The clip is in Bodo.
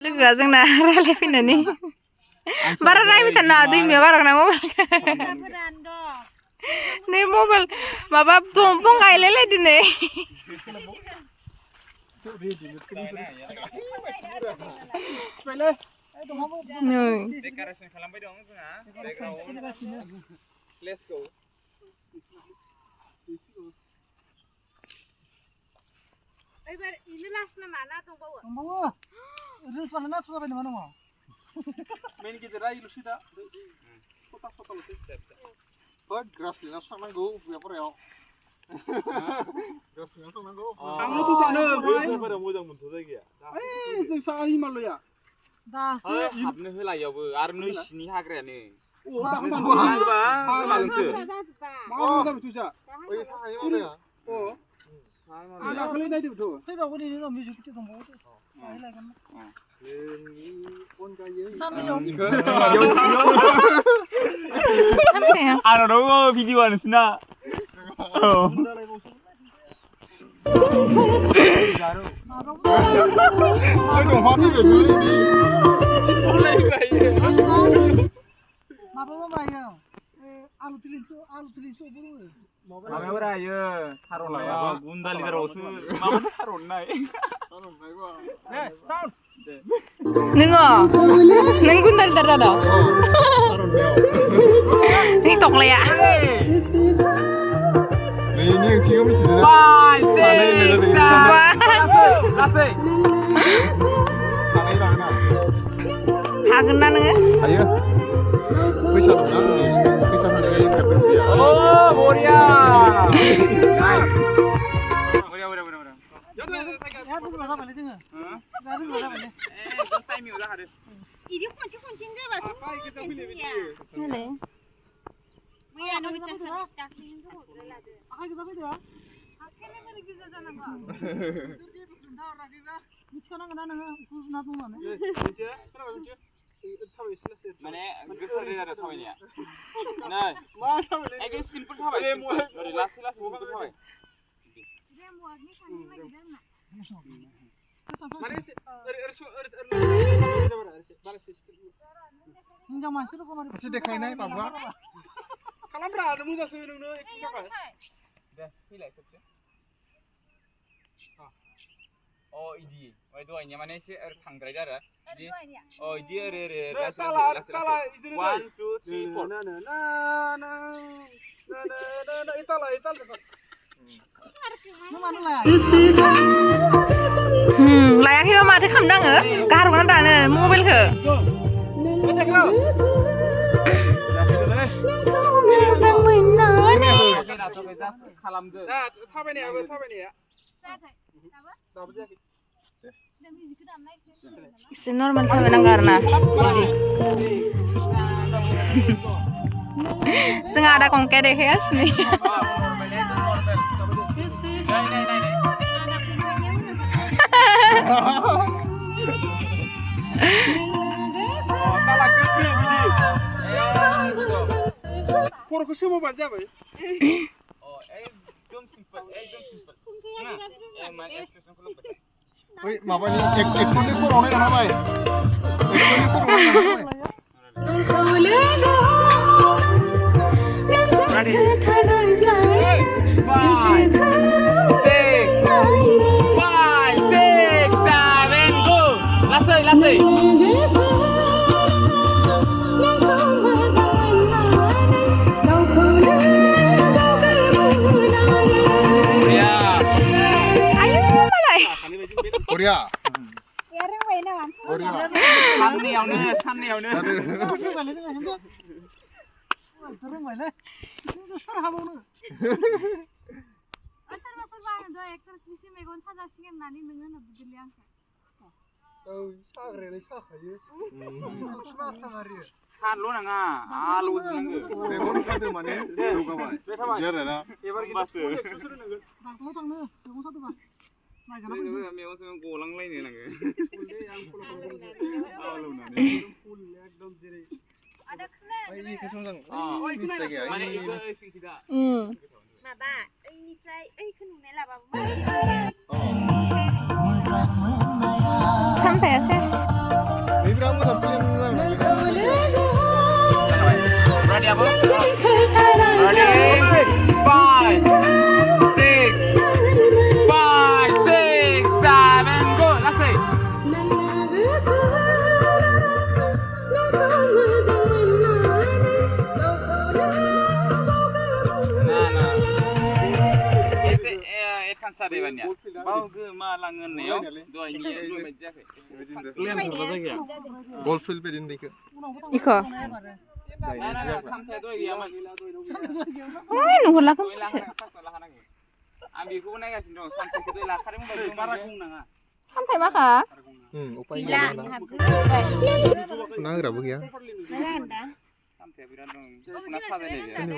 लोगोआ जोंना रायलायफैनानै बारा रायबाय थानो नाङा दैमायाव गारना मबाइल नै मबाइल माबा दंफां गायलायलायदो नै डेकोरेसन खालामबाय दं जोंहा लेट्स गो एबार इनो लास्ट नामा ना दंबावो रिल्स बानायना थुजाबाय नामा नङा मेन गिदिरा इलुसि दा सता सताल'सै ग्रासलेन्डआव थांनांगौ बेफोराव ग्रासलेन्डआव थांनांगौ थांनोथ' सानो गोसोफोरा मोजां मोनथ' जायगाया जों साहा हिमालया दासो हाबनो होलायावबो आरो नैसिनि हाग्रायानो दाखालि नायदोंथ' फैबावगोन इनि उनाव मिउजिक भिडिअ दंबावो साहैलायगोन आंनाव भिडिअ'आनोसैना माबाबो बायो आलु थिलिसो माबायाव रायो थार'नायाव गुन्दालिदारावसो माबायदि थार'नाय नोङो नों गुन्दालिदार जादों नों टक्लाया नैनि ओंथिखौ मिथिदों ना लासै हागोन ना नोङो हायो फैसा दंना फैसा होनानै ओंखारदों बियो बरिया जाबायलै जोङो जाबायलै एकदम टाइमिंआव जाखादो इदि खनसेनो जाबाथ' मैयानो दाख्लैनो गोबावद्राय लादो आखाइ गोजा फैदो आखाइलाय बोरै गोजा जानांगौ जेबो खोन्थाहराखैबा मिथिखानांगोन ना नोङो गुजुना दंनानै माने गोसो जादों थाबायनाया नै मा थाबायनाय एकदम सिम्पोल थाबाय ओरै लासै लासै सिम्पोल थाबाय रेमवार्कनि खान्थि नागिरदों आंना माने हिनजाव मानसि रखम आरो मोनसे देखायनाय बाबुआ खालामब्रा मोजांसो नोंनो एकटिं थाखाय दे फैलाय खेबसे अ इदि ओइ दहायनिया माने एसे ओरै थांद्रायदो आरो इदि अ इदि ओरै लासै लासै 1 2 3 4 लायाखैबा माथो खालामदों आङो गारहरना दानो मबाइलखौ मोजां मोननानै खालामदो थाबायनायाबो थाबायनाया दाबो जायाखै एसे नर्मेल थाबायनांगौ आरो ना जोंहा आदा कंके देखायगासिनो खर'खौ सोमावबानो जाबाय एकदम सिम्पोल बै माबानि एक्टरनि खर'आवनो लाबाय एक्टरनि खर'आवनो लासै लासै Korea. रोंबाय नामा Korea. साननैयावनो रोंबायलै सोर हाबावनो सोरबा सोरबा होनदो एक्टरनिसो मेगन साजासिगोन होननानै नोङो होनदोलै आंखौ साग्रायालाय साखायो सानल' नाङा आलु जोंनांगौ मेगन सादो माने जौगाबाय जेरैना एबार गिबासो डाक्टराव थांनो मेगन सादोबा नायजाना फैदो मेगन गलांलायनो नाङो एकदम जेरै आदा खोना ओइ केसम जों माने इखौ सिंखिदा माबा ओइनिफ्राय ओइखौ नुनाय लाबाबो sampai ya ses kamu tampilin lah. Ready apa? Ready? 5, 6, 7, go. Let's say. Nah. Ese kan sadebannya. Bau ke malangan nih yo. Dua ini dua meja ke. Kalian terbaik ya. Golfil pe din dikhe. Iko. Nah, sampai dua ya mas. Ay, nuhula ka. Ambil ko na kasi no, sampai ko ila kare mo ba marakung na nga. Sampai maka. Upay na na. Kunagra bo kya? Naganda. Sampai biran no. Kuna sa dele.